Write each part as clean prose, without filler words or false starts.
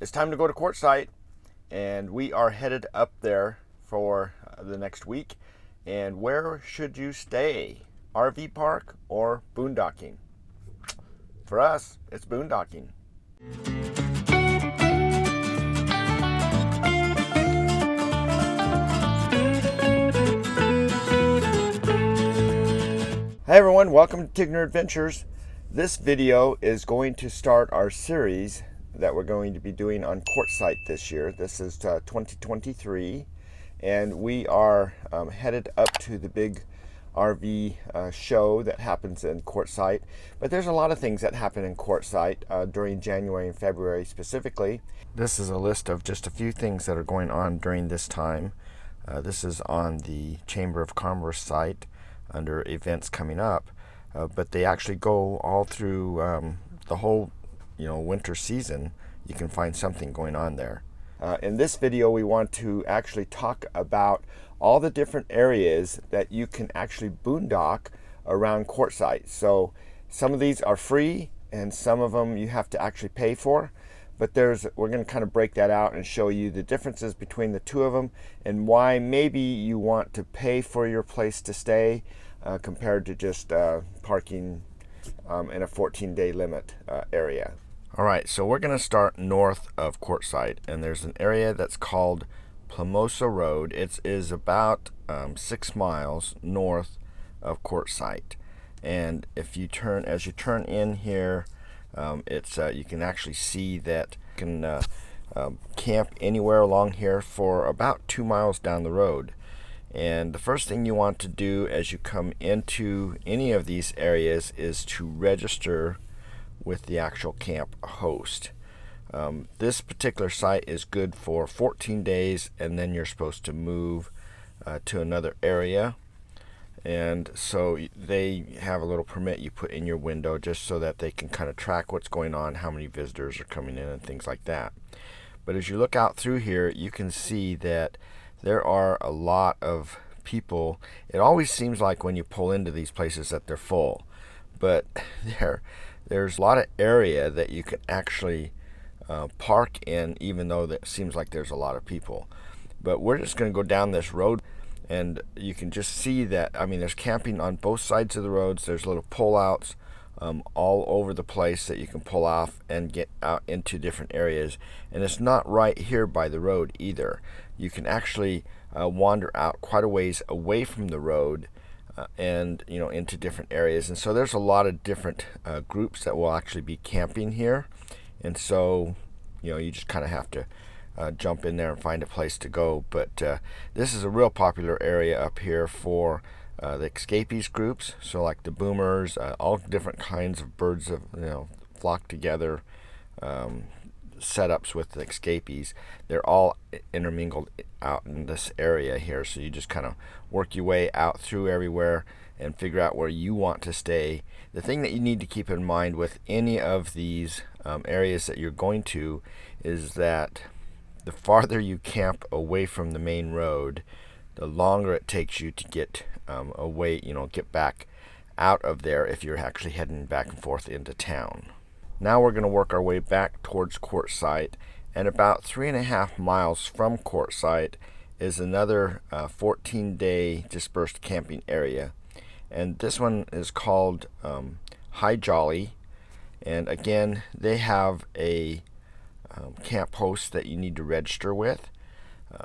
It's time to go to Quartzsite, and we are headed up there for the next week. And where should you stay? RV park or boondocking? For us, it's boondocking. Hey everyone, welcome to Tigner Adventures. This video is going to start our series that we're going to be doing on Quartzsite this year. This is 2023, and we are headed up to the big RV show that happens in Quartzsite. But there's a lot of things that happen in Quartzsite during January and February specifically. This is a list of just a few things that are going on during this time. This is on the Chamber of Commerce site under events coming up, but they actually go all through the whole winter season. You can find something going on there. In this video, we want to actually talk about all the different areas that you can actually boondock around Quartzsite. So some of these are free and some of them you have to actually pay for, but we're going to kind of break that out and show you the differences between the two of them and why maybe you want to pay for your place to stay compared to just parking in a 14-day limit area. All right, so we're going to start north of Quartzsite, and there's an area that's called Plamosa Road. It is about 6 miles north of Quartzsite, and as you turn in here, you can actually see that you can camp anywhere along here for about 2 miles down the road. And the first thing you want to do as you come into any of these areas is to register with the actual camp host. This particular site is good for 14 days, and then you're supposed to move to another area. And so they have a little permit you put in your window just so that they can kind of track what's going on, how many visitors are coming in and things like that. But as you look out through here, you can see that there are a lot of people. It always seems like when you pull into these places that they're full, but there's a lot of area that you can actually park in, even though it seems like there's a lot of people. But we're just going to go down this road, and you can just see that, there's camping on both sides of the roads. There's little pullouts all over the place that you can pull off and get out into different areas. And it's not right here by the road either. You can actually wander out quite a ways away from the road and into different areas. And so there's a lot of different groups that will actually be camping here. And so you just kind of have to jump in there and find a place to go. But this is a real popular area up here for the escapees groups. So like the boomers, all different kinds of birds flock together. Setups with the escapees, they're all intermingled out in this area here. So you just kind of work your way out through everywhere and figure out where you want to stay. The thing that you need to keep in mind with any of these areas that you're going to is that the farther you camp away from the main road, the longer it takes you to get away, get back out of there if you're actually heading back and forth into town. Now we're going to work our way back towards Quartzsite, and about 3.5 miles from Quartzsite is another 14-day dispersed camping area. And this one is called High Jolly, and again they have a camp host that you need to register with.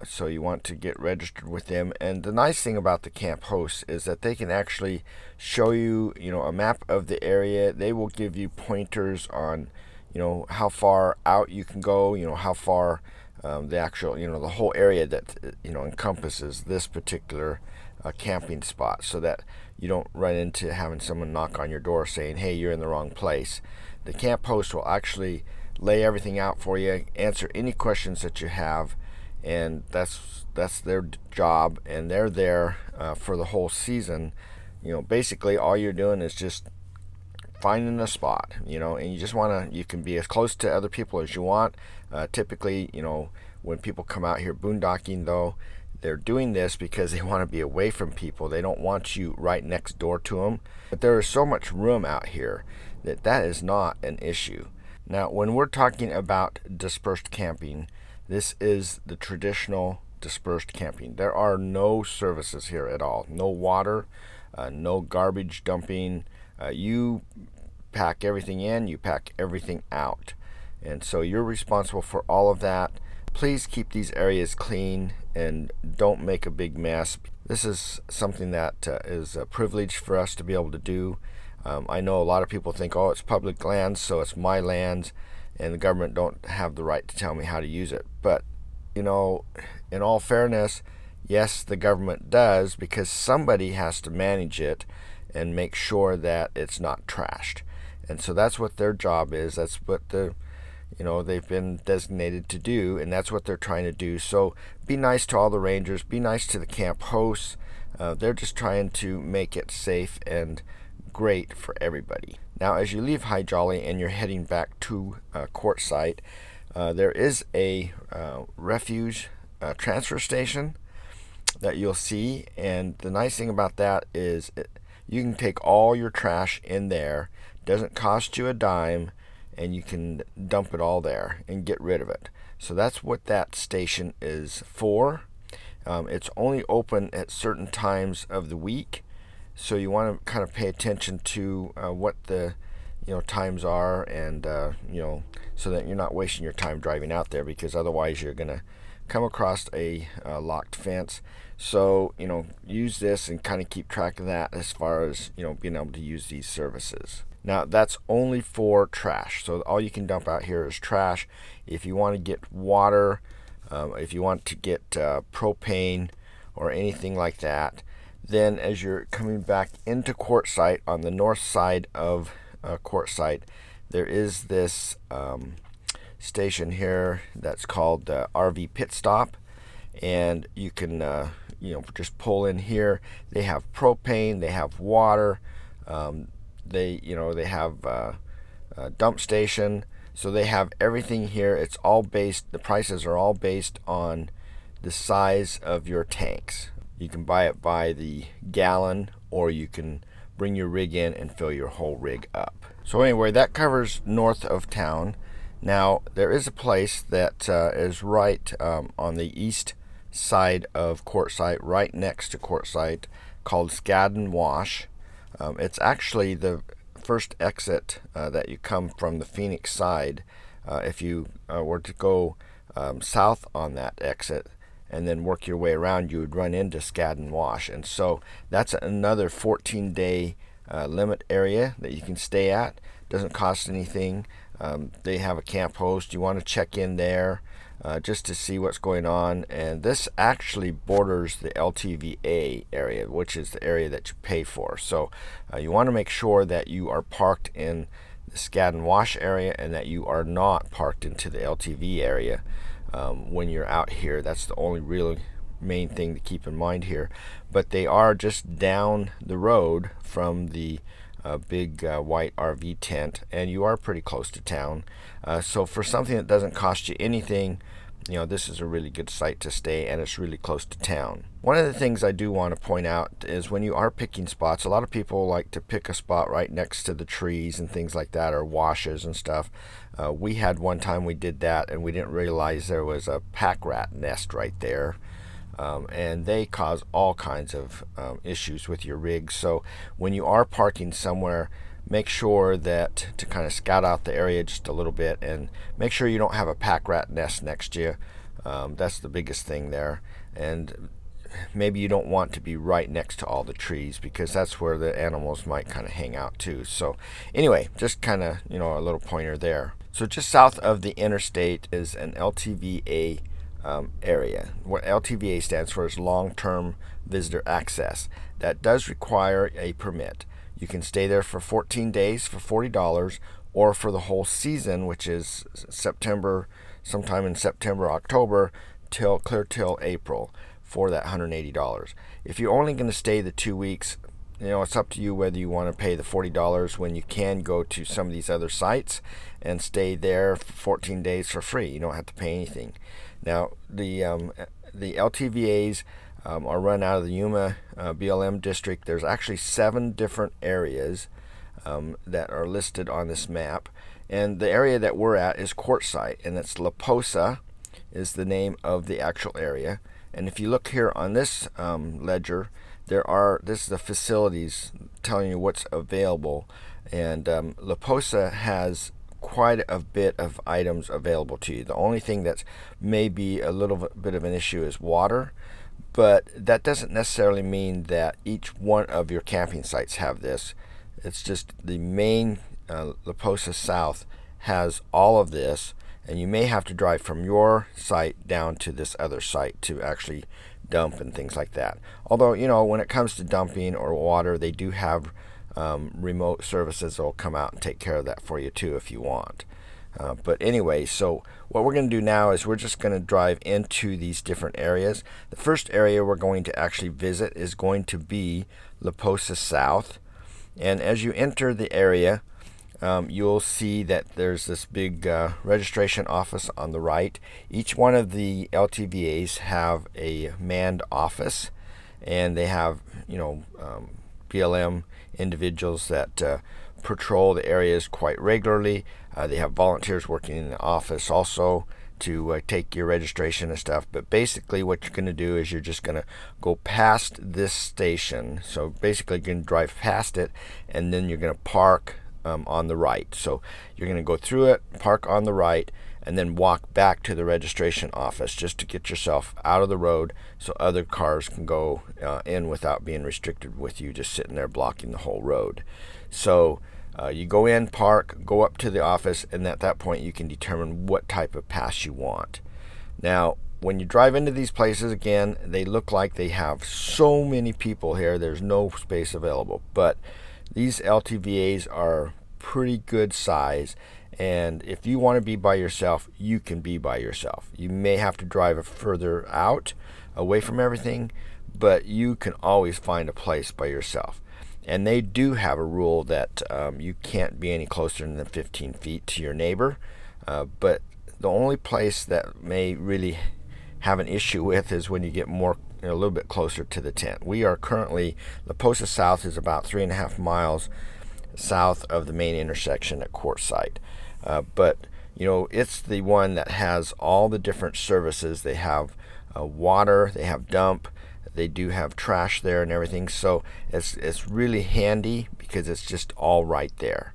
So you want to get registered with them. And the nice thing about the camp hosts is that they can actually show you, a map of the area. They will give you pointers on, how far out you can go, how far the actual, the whole area that, encompasses this particular camping spot, so that you don't run into having someone knock on your door saying, hey, you're in the wrong place. The camp host will actually lay everything out for you, answer any questions that you have. And that's their job, and they're there for the whole season. Basically all you're doing is just finding a spot, and you can be as close to other people as you want. Typically, when people come out here boondocking, though, they're doing this because they want to be away from people. They don't want you right next door to them. But there is so much room out here that is not an issue. Now, when we're talking about dispersed camping, this is the traditional dispersed camping. There are no services here at all. No water, no garbage dumping. You pack everything in, you pack everything out. And so you're responsible for all of that. Please keep these areas clean and don't make a big mess. This is something that is a privilege for us to be able to do. I know a lot of people think, oh, it's public lands, so it's my lands, and the government don't have the right to tell me how to use it. But, you know, in all fairness, yes, the government does, because somebody has to manage it and make sure that it's not trashed. And so that's what their job is. That's what they've been designated to do, and that's what they're trying to do. So be nice to all the rangers, be nice to the camp hosts. They're just trying to make it safe and great for everybody. Now, as you leave High Jolly and you're heading back to QUARTZSITE, there is a refuge transfer station that you'll see, and the nice thing about that is you can take all your trash in there. Doesn't cost you a dime, and you can dump it all there and get rid of it. So that's what that station is for. It's only open at certain times of the week, so you want to kind of pay attention to what the times are, and so that you're not wasting your time driving out there, because otherwise you're going to come across a locked fence. So use this and kind of keep track of that as far as being able to use these services. Now, that's only for trash. So all you can dump out here is trash. If you want to get water, if you want to get propane or anything like that, then as you're coming back into QUARTZSITE on the north side of QUARTZSITE, there is this station here that's called RV Pitstop, and you can just pull in here. They have propane, they have water, they have a dump station, so they have everything here. It's all based, the prices are all based on the size of your tanks. You can buy it by the gallon, or you can bring your rig in and fill your whole rig up. So anyway, that covers north of town. Now, there is a place that is right on the east side of QUARTZSITE, right next to QUARTZSITE, called Scadden Wash. It's actually the first exit that you come from the Phoenix side. If you were to go south on that exit and then work your way around, you would run into Scadden Wash. And so that's another 14-day limit area that you can stay at. Doesn't cost anything. They have a camp host. You want to check in there just to see what's going on. And this actually borders the LTVA area, which is the area that you pay for. So you want to make sure that you are parked in the Scadden Wash area and that you are not parked into the LTV area when you're out here. That's the only really main thing to keep in mind here. But they are just down the road from the big white RV tent, and you are pretty close to town. So for something that doesn't cost you anything, this is a really good site to stay, and it's really close to town. One of the things I do want to point out is when you are picking spots, a lot of people like to pick a spot right next to the trees and things like that, or washes and stuff. We had one time we did that, and we didn't realize there was a pack rat nest right there. And they cause all kinds of issues with your rig. So when you are parking somewhere, make sure that to kind of scout out the area just a little bit, and make sure you don't have a pack rat nest next to you. That's the biggest thing there. And maybe you don't want to be right next to all the trees, because that's where the animals might kind of hang out too. So anyway, just kind of a little pointer there. So just south of the interstate is an LTVA area. What LTVA stands for is long-term visitor access. That does require a permit. You can stay there for 14 days for $40, or for the whole season, which is September, sometime in September, October, clear till April, for that $180. If you're only going to stay the 2 weeks, it's up to you whether you want to pay the $40 when you can go to some of these other sites and stay there for 14 days for free. You don't have to pay anything. Now, the LTVAs are run out of the Yuma BLM district. There's actually 7 different areas that are listed on this map, And the area that we're at is QUARTZSITE, and it's Plamosa is the name of the actual area. And if you look here on this ledger, this is the facilities telling you what's available. And Plamosa has quite a bit of items available to you. The only thing that's maybe a little bit of an issue is water, but that doesn't necessarily mean that each one of your camping sites have this. It's just the main Plamosa South has all of this, and you may have to drive from your site down to this other site to actually dump and things like that. Although, you know, when it comes to dumping or water, they do have remote services that will come out and take care of that for you too if you want. But anyway, so what we're going to do now is we're just going to drive into these different areas. The first area we're going to actually visit is going to be Plamosa South. And as you enter the area, you'll see that there's this big registration office on the right. Each one of the LTVAs have a manned office, and they have, you know, BLM individuals that patrol the areas quite regularly. They have volunteers working in the office also to take your registration and stuff. But basically what you're going to do is you're just going to go past this station. So basically you're going to drive past it, and then you're going to park on the right. So you're going to go through it, park on the right, and then walk back to the registration office just to get yourself out of the road so other cars can go in without being restricted with you just sitting there blocking the whole road. So you go in, park, go up to the office, and at that point you can determine what type of pass you want. Now, when you drive into these places, again, they look like they have so many people here. There's no space available, but these LTVAs are pretty good size, and if you want to be by yourself, you can be by yourself. You may have to drive further out, away from everything, but you can always find a place by yourself. And they do have a rule that you can't be any closer than 15 feet to your neighbor, but the only place that may really have an issue with is when you get more, a little bit closer to the tent. We are currently, Plamosa South is about 3.5 miles south of the main intersection at QUARTZSITE. But you know, it's the one that has all the different services. They have water, they have dump, they do have trash there and everything. So it's really handy because it's just all right there.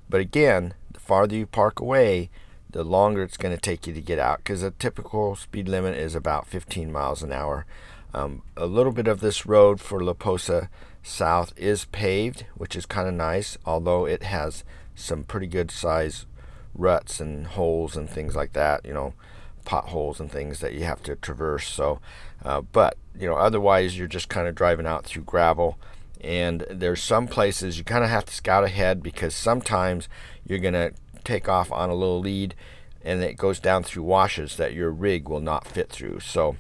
But again, the farther you park away, the longer it's going to take you to get out, because a typical speed limit is about 15 miles an hour. A little bit of this road for Plamosa South is paved, which is kind of nice, although it has some pretty good size ruts and holes and things like that, you know, potholes and things that you have to traverse. So but you know, otherwise you're just kind of driving out through gravel. And there's some places you kind of have to scout ahead, because sometimes you're going to take off on a little lead and it goes down through washes that your rig will not fit through. So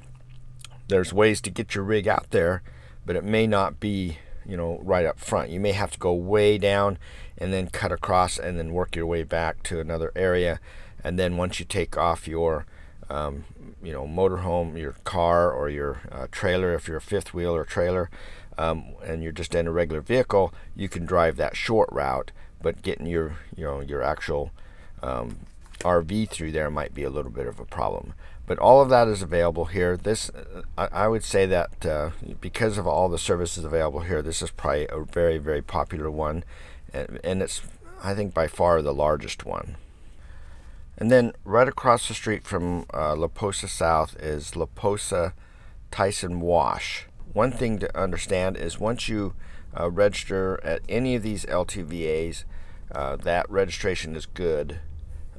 there's ways to get your rig out there, but it may not be, you know, right up front. You may have to go way down and then cut across and then work your way back to another area. And then once you take off your you know, motorhome, your car or your trailer, if you're a fifth wheel or trailer, and you're just in a regular vehicle, you can drive that short route. But getting your, you know, your actual RV through there might be a little bit of a problem. But all of that is available here. This, I would say that because of all the services available here, this is probably a very, very popular one, and it's, I think, by far the largest one. And then right across the street from Plamosa South is Plamosa Scadden Wash. One thing to understand is once you register at any of these LTVAs, that registration is good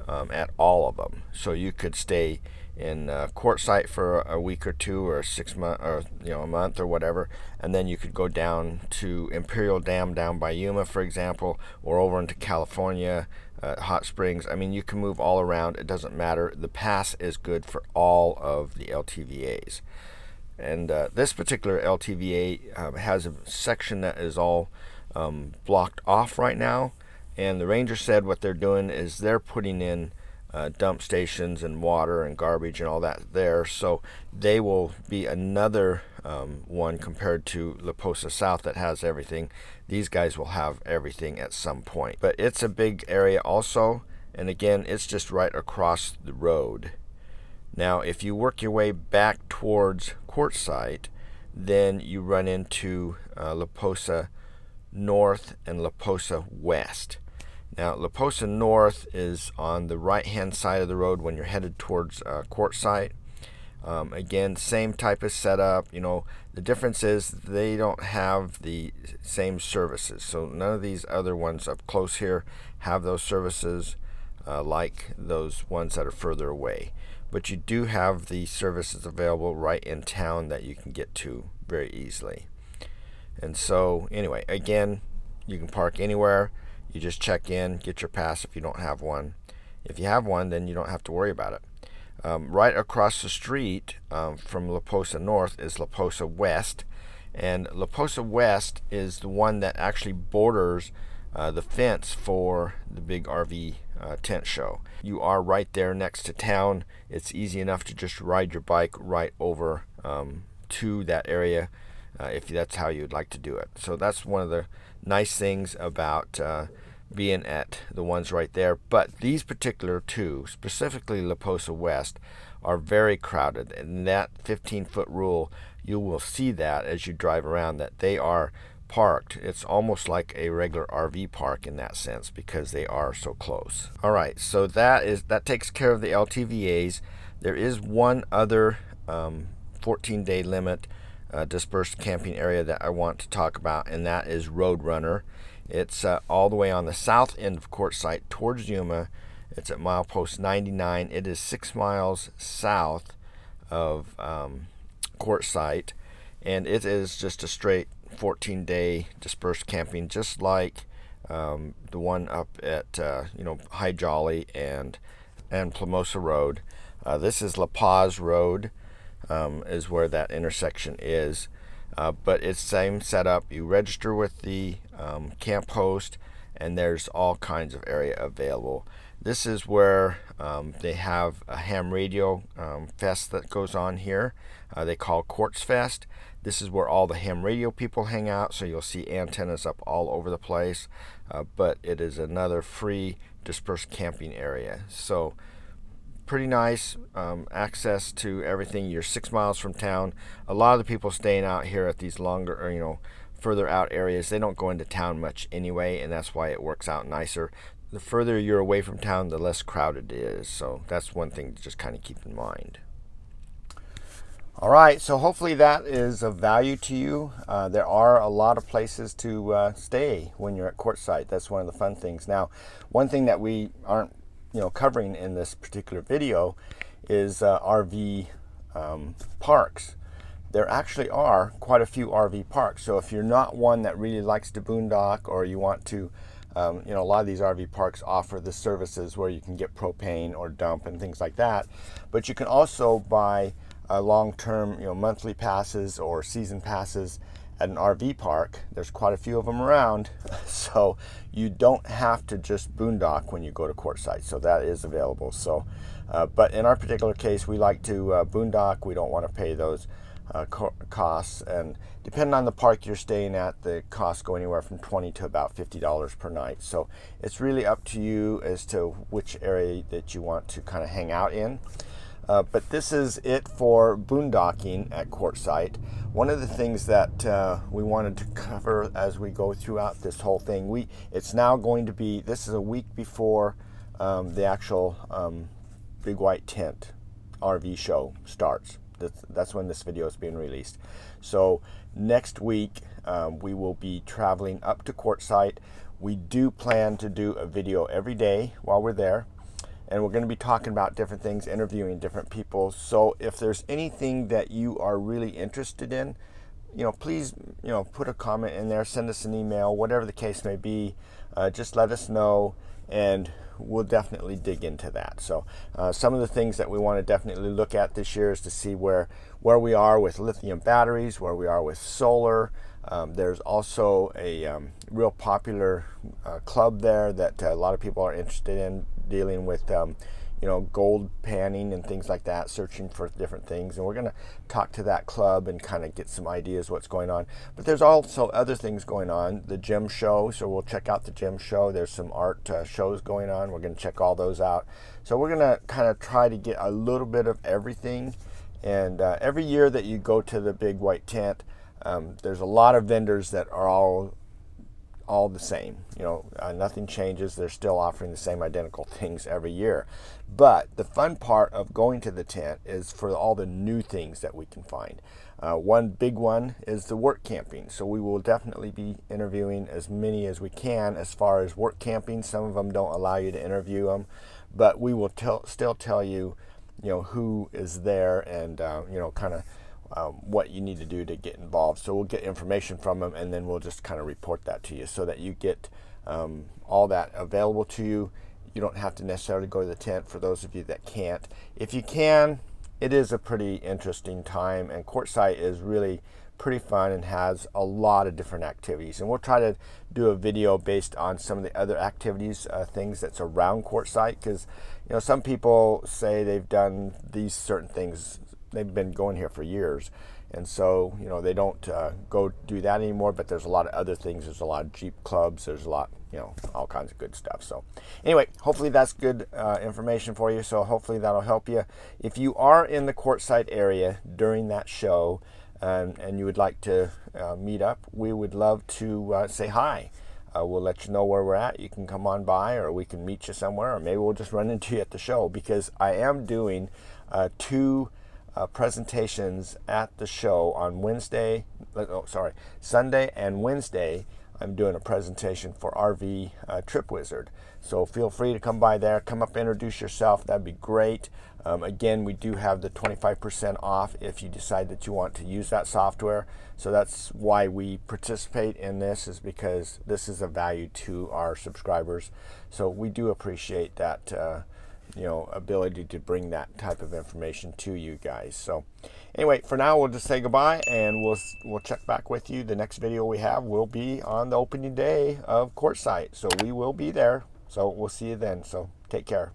at all of them. So you could stay in QUARTZSITE for a week or two, or 6 months, or you know, a month or whatever, and then you could go down to Imperial Dam down by Yuma, for example, or over into California, Hot Springs. I mean, you can move all around. It doesn't matter. The pass is good for all of the LTVAs. And this particular LTVA has a section that is all blocked off right now, and the ranger said what they're doing is they're putting in dump stations and water and garbage and all that there, so they will be another one compared to Plamosa South that has everything. These guys will have everything at some point, but it's a big area also, And again, it's just right across the road. Now, if you work your way back towards QUARTZSITE, then you run into Plamosa North and Plamosa West. Now, Plamosa North is on the right-hand side of the road when you're headed towards QUARTZSITE. Again, same type of setup. The difference is they don't have the same services. So none of these other ones up close here have those services like those ones that are further away. But you do have the services available right in town that you can get to very easily. And so anyway, again, you can park anywhere. You just check in, get your pass if you don't have one. If you have one, then you don't have to worry about it. Right across the street from Plamosa North is Plamosa West, and Plamosa West is the one that actually borders the fence for the big RV tent show. You are right there next to town. It's easy enough to just ride your bike right over to that area if that's how you'd like to do it. So that's one of the nice things about being at the ones right there. But these particular two, specifically Plamosa West, are very crowded, and that 15-foot rule, you will see that as you drive around, that they are parked. It's almost like a regular RV park in that sense because they are so close. All right, so that takes care of the LTVAs. There is one other 14-day limit dispersed camping area that I want to talk about, and that is Roadrunner. It's all the way on the south end of QUARTZSITE towards Yuma. It's at milepost 99. It is 6 miles south of QUARTZSITE, and it is just a straight 14-day dispersed camping, just like the one up at High Jolly and Plamosa Road. This is Plamosa Road, is where that intersection is. But it's same setup. You register with the camp host, and there's all kinds of area available. This is where they have a ham radio fest that goes on here. They call Quartz Fest. This is where all the ham radio people hang out, so you'll see antennas up all over the place. But it is another free dispersed camping area. So pretty nice access to everything. You're 6 miles from town. A lot of the people staying out here at these longer, or further out areas, they don't go into town much anyway, and that's why it works out nicer. The further you're away from town, the less crowded it is. So that's one thing to just kind of keep in mind. All right, so hopefully that is of value to you. There are a lot of places to stay when you're at QUARTZSITE. That's one of the fun things. Now, one thing that we aren't covering in this particular video is RV parks. There actually are quite a few RV parks. So if you're not one that really likes to boondock, or you want to, a lot of these RV parks offer the services where you can get propane or dump and things like that. But you can also buy long-term, monthly passes or season passes at an RV park. There's quite a few of them around, so you don't have to just boondock when you go to QUARTZSITE. So that is available. So, but in our particular case, we like to boondock. We don't want to pay those costs, and depending on the park you're staying at, the costs go anywhere from $20 to about $50 per night. So it's really up to you as to which area that you want to kind of hang out in. But this is it for boondocking at QUARTZSITE. One of the things that we wanted to cover as we go throughout this whole thing, it's now going to be, this is a week before the actual Big White Tent RV show starts. That's when this video is being released. So next week we will be traveling up to QUARTZSITE. We do plan to do a video every day while we're there, and we're going to be talking about different things, interviewing different people. So if there's anything that you are really interested in, please, put a comment in there, send us an email, whatever the case may be. Just let us know, and we'll definitely dig into that. So some of the things that we want to definitely look at this year is to see where we are with lithium batteries, where we are with solar. There's also a real popular club there that a lot of people are interested in, dealing with gold panning and things like that, searching for different things. And we're going to talk to that club and kind of get some ideas what's going on. But there's also other things going on. The gem show, so we'll check out the gem show. There's some art shows going on. We're going to check all those out. So we're going to kind of try to get a little bit of everything. And every year that you go to the big white tent, there's a lot of vendors that are all the same. Nothing changes. They're still offering the same identical things every year. But the fun part of going to the tent is for all the new things that we can find. One big one is the work camping. So we will definitely be interviewing as many as we can as far as work camping. Some of them don't allow you to interview them, but we will still tell you, who is there and, kind of what you need to do to get involved. So we'll get information from them, and then we'll just kind of report that to you so that you get all that available to you. You don't have to necessarily go to the tent for those of you that can't. If you can, it is a pretty interesting time, and QUARTZSITE is really pretty fun and has a lot of different activities. And we'll try to do a video based on some of the other activities, things that's around QUARTZSITE, because some people say they've done these certain things. They've been going here for years, and so they don't go do that anymore. But there's a lot of other things. There's a lot of Jeep clubs. There's a lot, all kinds of good stuff. So anyway, hopefully that's good information for you. So hopefully that'll help you. If you are in the QUARTZSITE area during that show and you would like to meet up, we would love to say hi. We'll let you know where we're at. You can come on by, or we can meet you somewhere, or maybe we'll just run into you at the show, because I am doing two presentations at the show on Sunday and Wednesday. I'm doing a presentation for RV Trip Wizard. So feel free to come by there, come up, introduce yourself. That'd be great. Again, we do have the 25% off if you decide that you want to use that software. So that's why we participate in this, is because this is a value to our subscribers. So we do appreciate that ability to bring that type of information to you guys. So anyway, for now, we'll just say goodbye, and we'll check back with you. The next video we have will be on the opening day of QUARTZSITE, so we will be there. So we'll see you then. So take care.